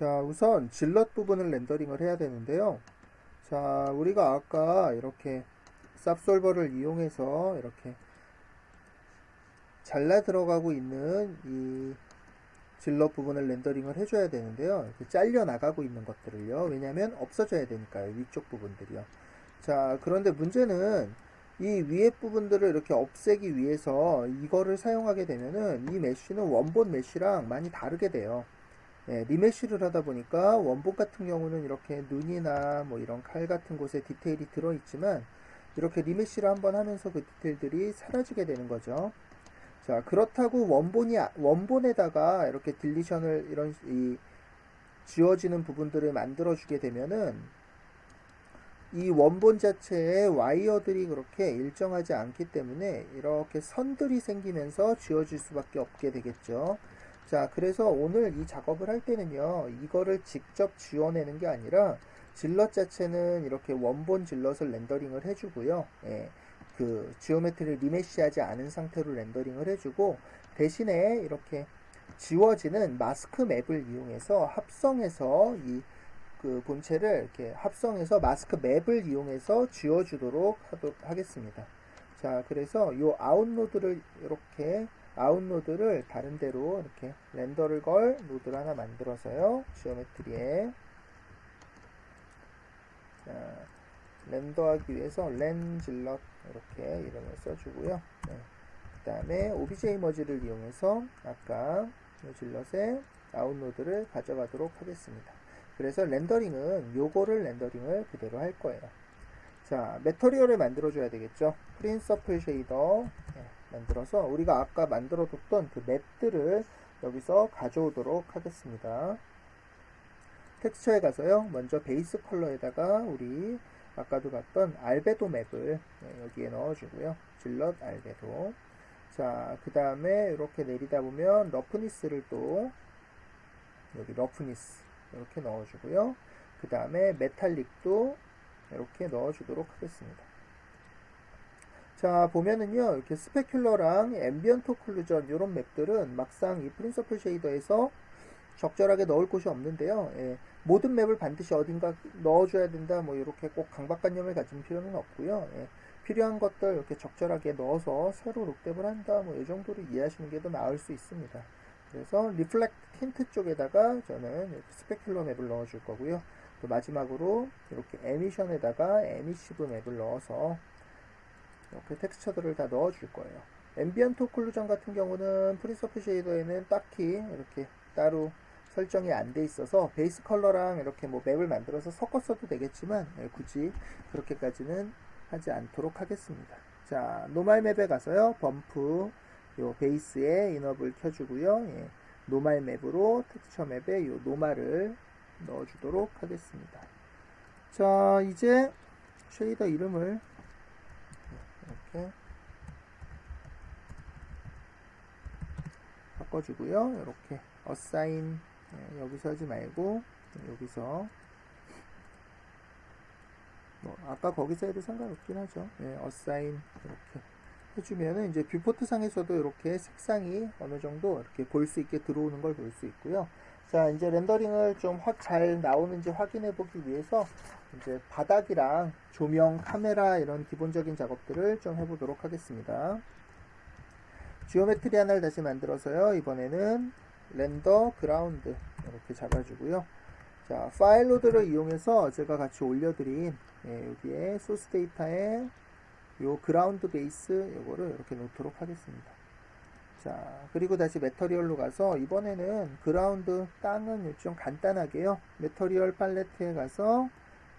자, 우선 질럿 부분을 렌더링을 해야 되는데요. 자, 우리가 아까 이렇게 쌉솔버를 이용해서 이렇게 잘라 들어가고 있는 이 질럿 부분을 렌더링을 해줘야 되는데요. 이렇게 잘려 나가고 있는 것들을요. 왜냐면 없어져야 되니까요. 위쪽 부분들이요. 자, 그런데 문제는 이 위에 부분들을 이렇게 없애기 위해서 이거를 사용하게 되면은 이 메쉬는 원본 메쉬랑 많이 다르게 돼요. 예, 리메쉬를 하다 보니까 원본 같은 경우는 이렇게 눈이나 뭐 이런 칼 같은 곳에 디테일이 들어있지만 이렇게 리메쉬를 한번 하면서 그 디테일들이 사라지게 되는 거죠. 자, 그렇다고 원본에다가 이렇게 딜리션을 이런 지워지는 부분들을 만들어주게 되면은 이 원본 자체의 와이어들이 그렇게 일정하지 않기 때문에 이렇게 선들이 생기면서 지워질 수밖에 없게 되겠죠. 자, 그래서 오늘 이 작업을 할 때는요, 이거를 직접 지워내는 게 아니라 질럿 자체는 이렇게 원본 질럿을 렌더링을 해주고요. 예, 그 지오메트리를 리메시하지 않은 상태로 렌더링을 해주고 대신에 이렇게 지워지는 마스크 맵을 이용해서 합성해서 이 그 본체를 이렇게 합성해서 마스크 맵을 이용해서 지워주도록 하겠습니다. 자, 그래서 이 아웃노드를 이렇게 아웃노드를 다른 데로 이렇게 렌더를 걸 노드를 하나 만들어서요. 지오메트리에 자, 렌더하기 위해서 렌질럿 이렇게 이름을 써주고요. 네. 그 다음에 obj 머지를 이용해서 아까 이 질럿의 아웃노드를 가져가도록 하겠습니다. 그래서 렌더링은 요거를 렌더링을 그대로 할 거예요. 자, 매터리얼을 만들어줘야 되겠죠. 프린서플 쉐이더 만들어서 우리가 아까 만들어뒀던 그 맵들을 여기서 가져오도록 하겠습니다. 텍스처에 가서요. 먼저 베이스 컬러에다가 우리 아까도 봤던 알베도 맵을 여기에 넣어주고요. 질럿 알베도. 자, 그 다음에 이렇게 내리다 보면 러프니스를 또 여기 러프니스 이렇게 넣어주고요. 그 다음에 메탈릭도 이렇게 넣어주도록 하겠습니다. 자, 보면은요, 이렇게 스페큘러랑 앰비언트 오클루전 이런 맵들은 막상 이 프린서플 쉐이더에서 적절하게 넣을 곳이 없는데요. 예, 모든 맵을 반드시 어딘가 넣어줘야 된다, 뭐 이렇게 꼭 강박관념을 가진 필요는 없고요. 예, 필요한 것들 이렇게 적절하게 넣어서 새로 룩랩을 한다, 뭐 이 정도로 이해하시는 게 더 나을 수 있습니다. 그래서 리플렉트 틴트 쪽에다가 저는 이렇게 스페큘러 맵을 넣어줄 거고요. 또 마지막으로 이렇게 에미션에다가 에미시브 맵을 넣어서 이렇게 텍스처들을 다 넣어줄 거예요. 앰비언트 오클루전 같은 경우는 프린서플 쉐이더에는 딱히 이렇게 따로 설정이 안 돼 있어서 베이스 컬러랑 이렇게 뭐 맵을 만들어서 섞었어도 되겠지만 굳이 그렇게까지는 하지 않도록 하겠습니다. 자, 노말 맵에 가서요. 범프 요 베이스에 인업을 켜주고요. 예, 노말 맵으로 텍스처 맵에 요 노말을 넣어주도록 하겠습니다. 자, 이제 쉐이더 이름을 이렇게 바꿔주고요. 이렇게 assign 여기서 하지 말고 여기서 뭐 아까 거기서 해도 상관없긴 하죠. assign 이렇게 해주면은 이제 뷰포트 상에서도 이렇게 색상이 어느 정도 이렇게 볼 수 있게 들어오는 걸 볼 수 있고요. 자, 이제 렌더링을 좀 잘 나오는지 확인해 보기 위해서 이제 바닥이랑 조명, 카메라 이런 기본적인 작업들을 좀 해보도록 하겠습니다. 지오메트리 하나를 다시 만들어서요. 이번에는 렌더 그라운드 이렇게 잡아주고요. 자, 파일 로드를 이용해서 제가 같이 올려드린 여기에 소스 데이터에 요 그라운드 베이스 요거를 이렇게 놓도록 하겠습니다. 자, 그리고 다시 매터리얼로 가서 이번에는 그라운드 땅은 좀 간단하게요. 매터리얼 팔레트에 가서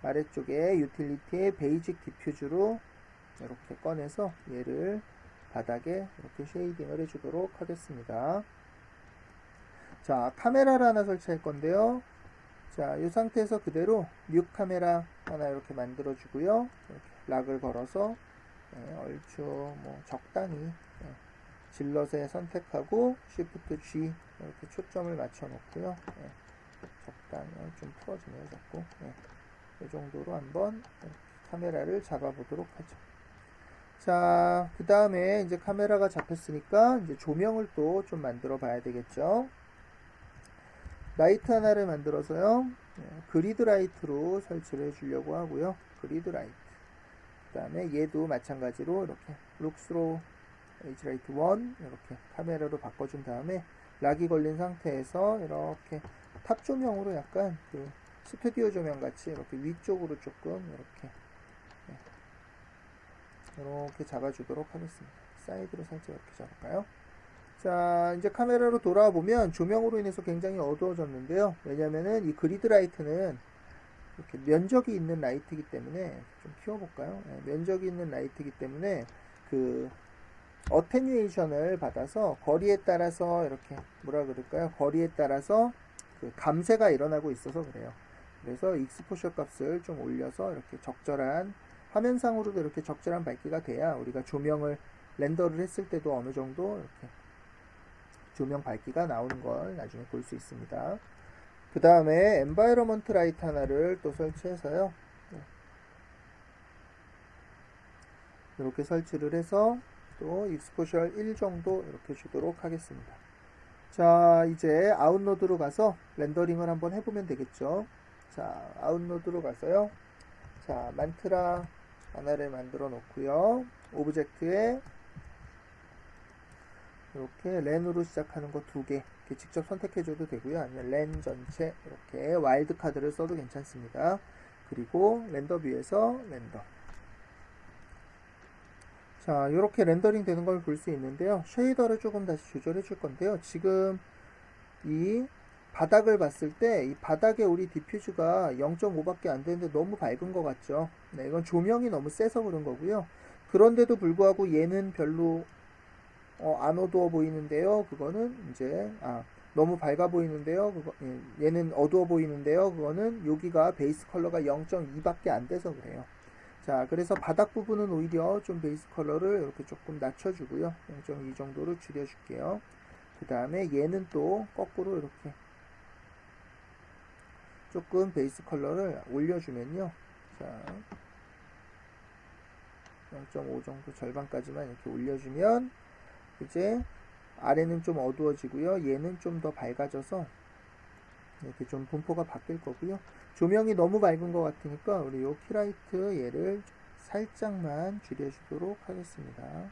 아래쪽에 유틸리티의 베이직 디퓨즈로 이렇게 꺼내서 얘를 바닥에 이렇게 쉐이딩을 해주도록 하겠습니다. 자, 카메라를 하나 설치할 건데요. 자, 이 상태에서 그대로 뉴 카메라 하나 이렇게 만들어 주고요. 이렇게 락을 걸어서 얼추 뭐 적당히 질럿에 선택하고 Shift G 이렇게 초점을 맞춰 놓고요. 적당히 좀 풀어지네요, 자꾸. 이 정도로 한번 카메라를 잡아 보도록 하죠. 자, 그 다음에 이제 카메라가 잡혔으니까 이제 조명을 또 좀 만들어 봐야 되겠죠. 라이트 하나를 만들어서요. 그리드 라이트로 설치를 해주려고 하고요. 그리드 라이트. 그 다음에 얘도 마찬가지로 이렇게 룩스로 H라이트 1 이렇게 카메라로 바꿔준 다음에 락이 걸린 상태에서 이렇게 탑 조명으로 약간 그 스튜디오 조명 같이 이렇게 위쪽으로 조금 이렇게 잡아주도록 하겠습니다. 사이드로 살짝 이렇게 잡을까요? 자, 이제 카메라로 돌아와 보면 조명으로 인해서 굉장히 어두워졌는데요. 왜냐면은 이 그리드 라이트는 이렇게 면적이 있는 라이트이기 때문에 좀 키워볼까요? 면적이 있는 라이트이기 때문에 그 어테뉴에이션을 받아서 거리에 따라서 이렇게 뭐라 그럴까요? 거리에 따라서 그 감쇄가 일어나고 있어서 그래요. 그래서 익스포셔 값을 좀 올려서 이렇게 적절한 화면상으로도 이렇게 적절한 밝기가 돼야 우리가 조명을 렌더를 했을 때도 어느 정도 이렇게 조명 밝기가 나오는 걸 나중에 볼 수 있습니다. 그 다음에 엔바이러먼트 라이트 하나를 또 설치해서요. 이렇게 설치를 해서 또 익스포셜 1 정도 이렇게 주도록 하겠습니다. 자, 이제 아웃로드로 가서 렌더링을 한번 해보면 되겠죠. 자, 아웃로드로 가서요. 자, 만트라 하나를 만들어 놓고요. 오브젝트에 이렇게 렌으로 시작하는 거 2개 이렇게 직접 선택해줘도 되고요. 아니면 렌 전체 이렇게 와일드 카드를 써도 괜찮습니다. 그리고 렌더 뷰에서 렌더. 자, 이렇게 렌더링 되는 걸 볼 수 있는데요. 쉐이더를 조금 다시 조절해 줄 건데요. 지금 이 바닥을 봤을 때 이 바닥에 우리 디퓨즈가 0.5밖에 안 되는데 너무 밝은 것 같죠. 네, 이건 조명이 너무 세서 그런 거고요. 그런데도 불구하고 얘는 별로 안 어두워 보이는데요. 그거는 이제 너무 밝아 보이는데요. 얘는 어두워 보이는데요. 그거는 여기가 베이스 컬러가 0.2밖에 안 돼서 그래요. 자, 그래서 바닥 부분은 오히려 좀 베이스 컬러를 이렇게 조금 낮춰주고요. 0.2 정도로 줄여줄게요. 그 다음에 얘는 또 거꾸로 이렇게 조금 베이스 컬러를 올려주면요. 자, 0.5 정도 절반까지만 이렇게 올려주면 이제 아래는 좀 어두워지고요. 얘는 좀 더 밝아져서 이렇게 좀 분포가 바뀔 거고요. 조명이 너무 밝은 것 같으니까 우리 요 키라이트 얘를 살짝만 줄여주도록 하겠습니다.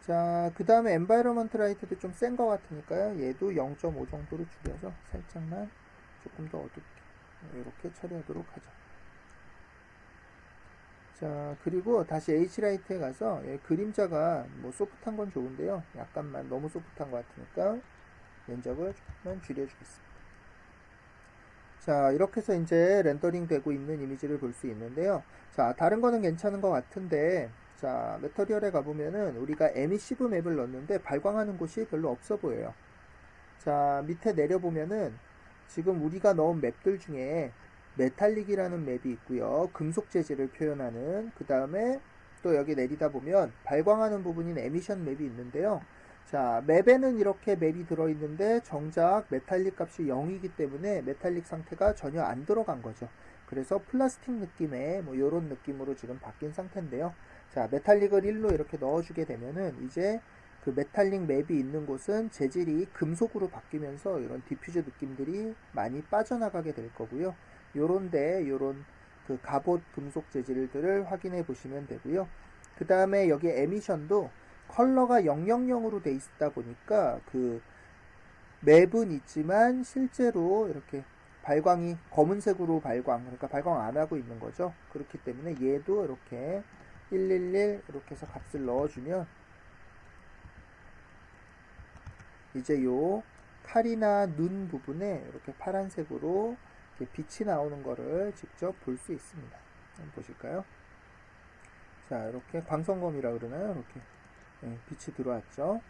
자, 그 다음에 엔바이러먼트 라이트도 좀 센 것 같으니까요. 얘도 0.5 정도로 줄여서 살짝만 조금 더 어둡게 이렇게 처리하도록 하죠. 자, 그리고 다시 H라이트에 가서 그림자가 뭐 소프트한 건 좋은데요. 약간만 너무 소프트한 것 같으니까 면적을 조금만 줄여주겠습니다. 자, 이렇게 해서 이제 렌더링 되고 있는 이미지를 볼 수 있는데요. 자, 다른 거는 괜찮은 것 같은데, 자, 매터리얼에 가보면은 우리가 에미시브 맵을 넣었는데 발광하는 곳이 별로 없어 보여요. 자, 밑에 내려보면은 지금 우리가 넣은 맵들 중에 메탈릭이라는 맵이 있고요. 금속 재질을 표현하는, 그 다음에 또 여기 내리다 보면 발광하는 부분인 에미션 맵이 있는데요. 자, 맵에는 이렇게 맵이 들어있는데 정작 메탈릭 값이 0이기 때문에 메탈릭 상태가 전혀 안 들어간 거죠. 그래서 플라스틱 느낌의 뭐 요런 느낌으로 지금 바뀐 상태인데요. 자, 메탈릭을 1로 이렇게 넣어주게 되면은 이제 그 메탈릭 맵이 있는 곳은 재질이 금속으로 바뀌면서 이런 디퓨저 느낌들이 많이 빠져나가게 될 거고요. 요런데 요런 그 갑옷 금속 재질들을 확인해 보시면 되고요. 그 다음에 여기 에미션도 컬러가 000으로 돼 있다 보니까 그 맵은 있지만 실제로 이렇게 발광이 검은색으로 그러니까 발광 안 하고 있는 거죠. 그렇기 때문에 얘도 이렇게 111 이렇게 해서 값을 넣어주면 이제 요 칼이나 눈 부분에 이렇게 파란색으로 이렇게 빛이 나오는 거를 직접 볼 수 있습니다. 한번 보실까요? 자, 이렇게 광선검이라 그러나요? 이렇게 빛이 들어왔죠.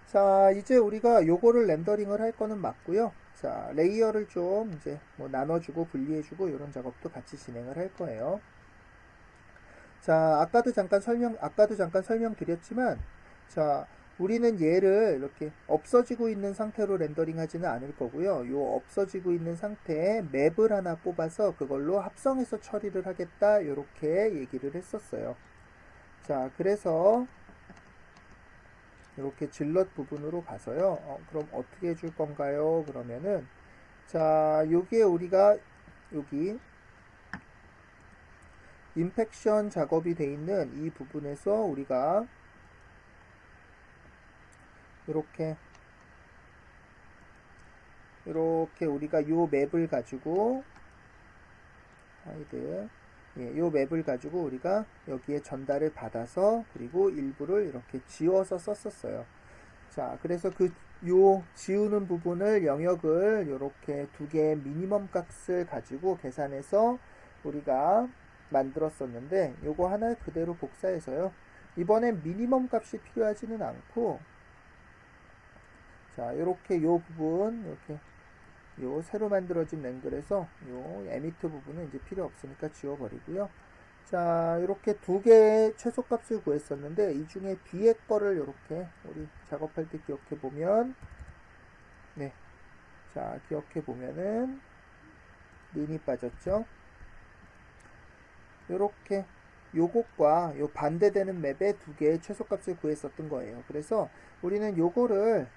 자, 이제 우리가 요거를 렌더링을 할 거는 맞고요. 자, 레이어를 좀 이제 뭐 나눠주고 분리해주고 이런 작업도 같이 진행을 할 거예요. 자, 아까도 잠깐 설명드렸지만, 자, 우리는 얘를 이렇게 없어지고 있는 상태로 렌더링 하지는 않을 거고요. 요 없어지고 있는 상태에 맵을 하나 뽑아서 그걸로 합성해서 처리를 하겠다. 이렇게 얘기를 했었어요. 자, 그래서 이렇게 질럿 부분으로 가서요. 그럼 어떻게 해줄 건가요? 그러면은 자, 여기에 우리가 여기 임팩션 작업이 돼 있는 이 부분에서 우리가 이렇게 우리가 요 맵을 가지고 하이드 요 맵을 가지고 우리가 여기에 전달을 받아서 그리고 일부를 이렇게 지워서 썼었어요. 자, 그래서 요 지우는 부분을 영역을 이렇게 두 개의 미니멈 값을 가지고 계산해서 우리가 만들었었는데 요거 하나 그대로 복사해서요. 이번엔 미니멈 값이 필요하지는 않고 자, 요렇게 요 부분 이렇게 요 새로 만들어진 랭글에서 요 에미트 부분은 이제 필요 없으니까 지워버리고요. 자, 이렇게 두 개의 최소값을 구했었는데 이 중에 뒤에 거를 이렇게 우리 작업할 때 기억해 보면 네, 자 기억해 보면은 린이 빠졌죠. 이렇게 요것과 요 반대되는 맵에 두 개의 최소값을 구했었던 거예요. 그래서 우리는 요거를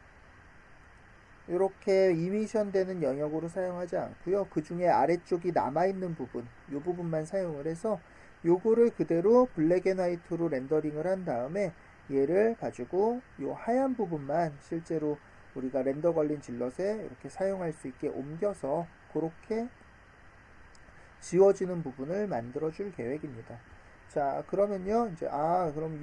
이렇게 이미션 되는 영역으로 사용하지 않고요. 그 중에 아래쪽이 남아있는 부분, 요 부분만 사용을 해서 요거를 그대로 블랙 앤 화이트로 렌더링을 한 다음에 얘를 가지고 요 하얀 부분만 실제로 우리가 렌더 걸린 질럿에 이렇게 사용할 수 있게 옮겨서 그렇게 지워지는 부분을 만들어 줄 계획입니다. 자, 그러면요. 이제 그럼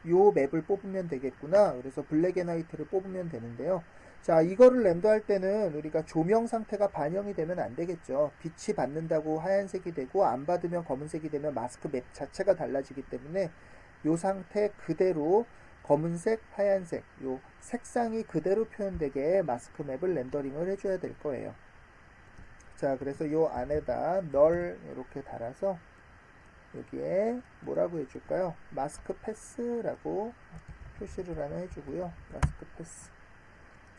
요 맵을 뽑으면 되겠구나. 그래서 블랙 앤 화이트를 뽑으면 되는데요. 자, 이거를 렌더할 때는 우리가 조명 상태가 반영이 되면 안 되겠죠. 빛이 받는다고 하얀색이 되고 안 받으면 검은색이 되면 마스크 맵 자체가 달라지기 때문에 요 상태 그대로 검은색, 하얀색 요 색상이 그대로 표현되게 마스크 맵을 렌더링을 해줘야 될 거예요. 자, 그래서 요 안에다 널 이렇게 달아서 여기에 뭐라고 해줄까요? 마스크 패스라고 표시를 하나 해주고요. 마스크 패스.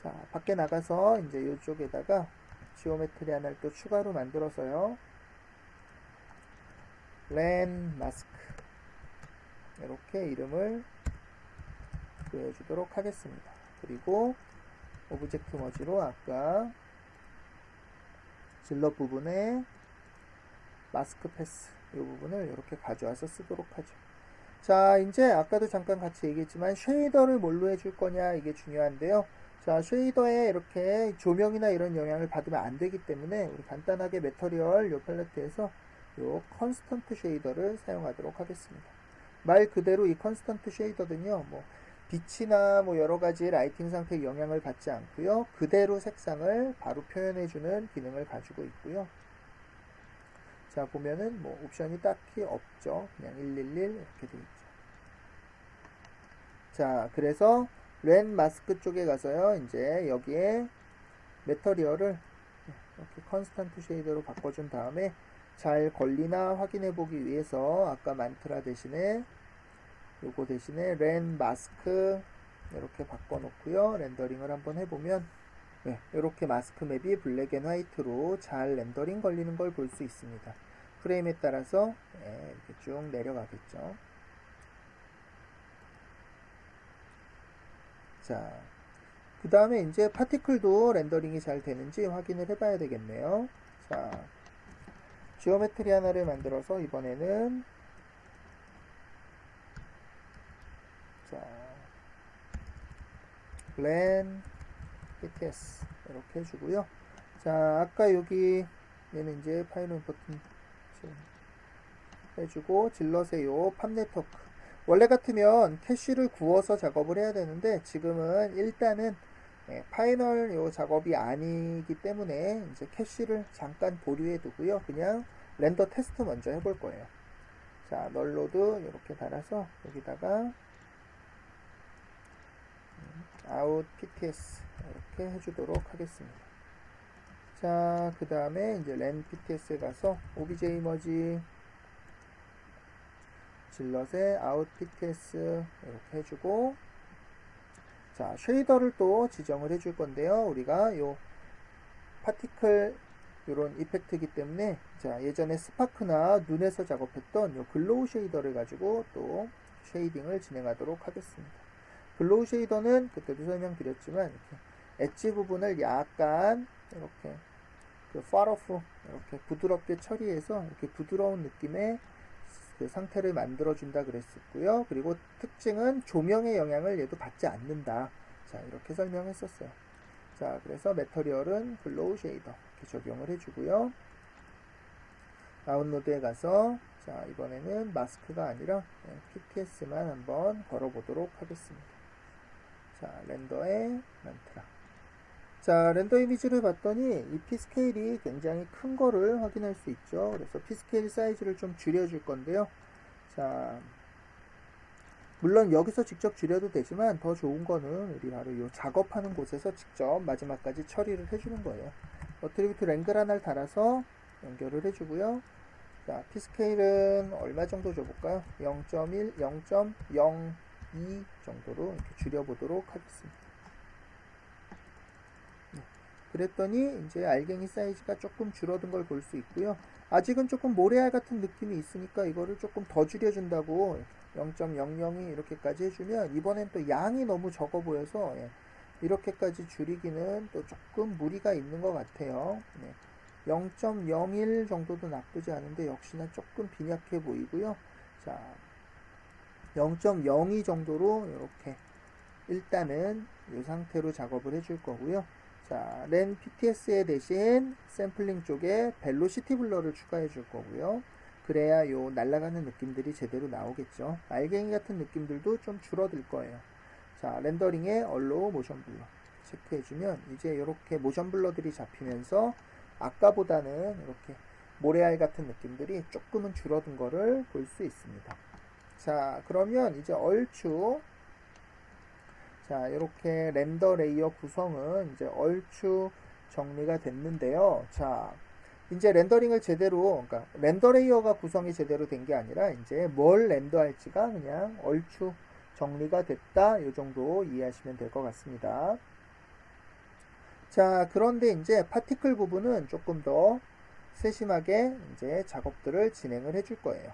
자, 밖에 나가서 이제 이쪽에다가 지오메트리 하나를 또 추가로 만들어서요. 렌 마스크 이렇게 이름을 보여주도록 하겠습니다. 그리고 오브젝트 머지로 아까 질럿 부분에 마스크 패스 이 부분을 이렇게 가져와서 쓰도록 하죠. 자, 이제 아까도 잠깐 같이 얘기했지만 쉐이더를 뭘로 해줄 거냐 이게 중요한데요. 자, 쉐이더에 이렇게 조명이나 이런 영향을 받으면 안 되기 때문에 우리 간단하게 매터리얼 요 팔레트에서 요 컨스턴트 쉐이더를 사용하도록 하겠습니다. 말 그대로 이 컨스턴트 쉐이더는요, 뭐 빛이나 뭐 여러 가지 라이팅 상태의 영향을 받지 않고요, 그대로 색상을 바로 표현해주는 기능을 가지고 있고요. 자, 보면은 뭐 옵션이 딱히 없죠. 그냥 111 이렇게 되어 있죠. 자, 그래서 렌 마스크 쪽에 가서요, 이제 여기에 매터리얼을 이렇게 컨스턴트 쉐이더로 바꿔준 다음에 잘 걸리나 확인해 보기 위해서 아까 만트라 대신에 요거 대신에 렌 마스크 이렇게 바꿔 놓고요, 렌더링을 한번 해보면 네, 이렇게 마스크 맵이 블랙 앤 화이트로 잘 렌더링 걸리는 걸 볼 수 있습니다. 프레임에 따라서 네, 이렇게 쭉 내려가겠죠. 자, 그 다음에 이제 파티클도 렌더링이 잘 되는지 확인을 해봐야 되겠네요. 자, 지오메트리 하나를 만들어서 이번에는 자, 블렌 BTS 이렇게 해주고요. 자, 아까 여기 얘는 이제 파일 버튼 해주고 질럿의 요 팝 네트워크 원래 같으면 캐쉬를 구워서 작업을 해야 되는데 지금은 일단은 파이널 요 작업이 아니기 때문에 이제 캐쉬를 잠깐 보류해 두고요. 그냥 렌더 테스트 먼저 해볼 거예요. 자, 널로드 이렇게 달아서 여기다가 out pts 이렇게 해주도록 하겠습니다. 자, 그 다음에 이제 len pts에 가서 obj 머지 질럿에 out pts 이렇게 해주고 자, 쉐이더를 또 지정을 해줄 건데요. 우리가 요 파티클 요런 이펙트이기 때문에 자, 예전에 스파크나 눈에서 작업했던 요 글로우 쉐이더를 가지고 또 쉐이딩을 진행하도록 하겠습니다. 글로우 쉐이더는 그때도 설명드렸지만 이렇게 엣지 부분을 약간 이렇게 그 far-off 이렇게 부드럽게 처리해서 이렇게 부드러운 느낌의 그 상태를 만들어준다 그랬었고요. 그리고 특징은 조명의 영향을 얘도 받지 않는다. 자, 이렇게 설명했었어요. 자, 그래서 매터리얼은 글로우 쉐이더 이렇게 적용을 해주고요. 다운로드에 가서 자, 이번에는 마스크가 아니라 PTS만 한번 걸어보도록 하겠습니다. 자, 렌더에 만트라. 자, 렌더 이미지를 봤더니 이 P스케일이 굉장히 큰 거를 확인할 수 있죠. 그래서 P스케일 사이즈를 좀 줄여줄 건데요. 자, 물론 여기서 직접 줄여도 되지만 더 좋은 거는 우리 바로 이 작업하는 곳에서 직접 마지막까지 처리를 해주는 거예요. 어트리뷰트 랭그란을 달아서 연결을 해주고요. 자, P스케일은 얼마 정도 줘볼까요? 0.1, 0.02 정도로 이렇게 줄여보도록 하겠습니다. 그랬더니 이제 알갱이 사이즈가 조금 줄어든 걸 볼 수 있고요. 아직은 조금 모래알 같은 느낌이 있으니까 이거를 조금 더 줄여준다고 0.00이 이렇게까지 해주면 이번엔 또 양이 너무 적어 보여서 이렇게까지 줄이기는 또 조금 무리가 있는 것 같아요. 0.01 정도도 나쁘지 않은데 역시나 조금 빈약해 보이고요. 자, 0.02 정도로 이렇게 일단은 이 상태로 작업을 해줄 거고요. 자, 렌 PTS에 대신 샘플링 쪽에 벨로시티 블러를 추가해 줄 거고요. 그래야 요 날아가는 느낌들이 제대로 나오겠죠. 알갱이 같은 느낌들도 좀 줄어들 거예요. 자, 렌더링에 얼로우 모션 블러 체크해주면 이제 이렇게 모션 블러들이 잡히면서 아까보다는 이렇게 모래알 같은 느낌들이 조금은 줄어든 거를 볼 수 있습니다. 자, 그러면 이제 얼추 자, 이렇게 렌더 레이어 구성은 이제 얼추 정리가 됐는데요. 자, 이제 렌더링을 제대로, 그러니까 렌더 레이어가 구성이 제대로 된 게 아니라 이제 뭘 렌더할지가 그냥 얼추 정리가 됐다. 이 정도 이해하시면 될 것 같습니다. 자, 그런데 이제 파티클 부분은 조금 더 세심하게 이제 작업들을 진행을 해줄 거예요.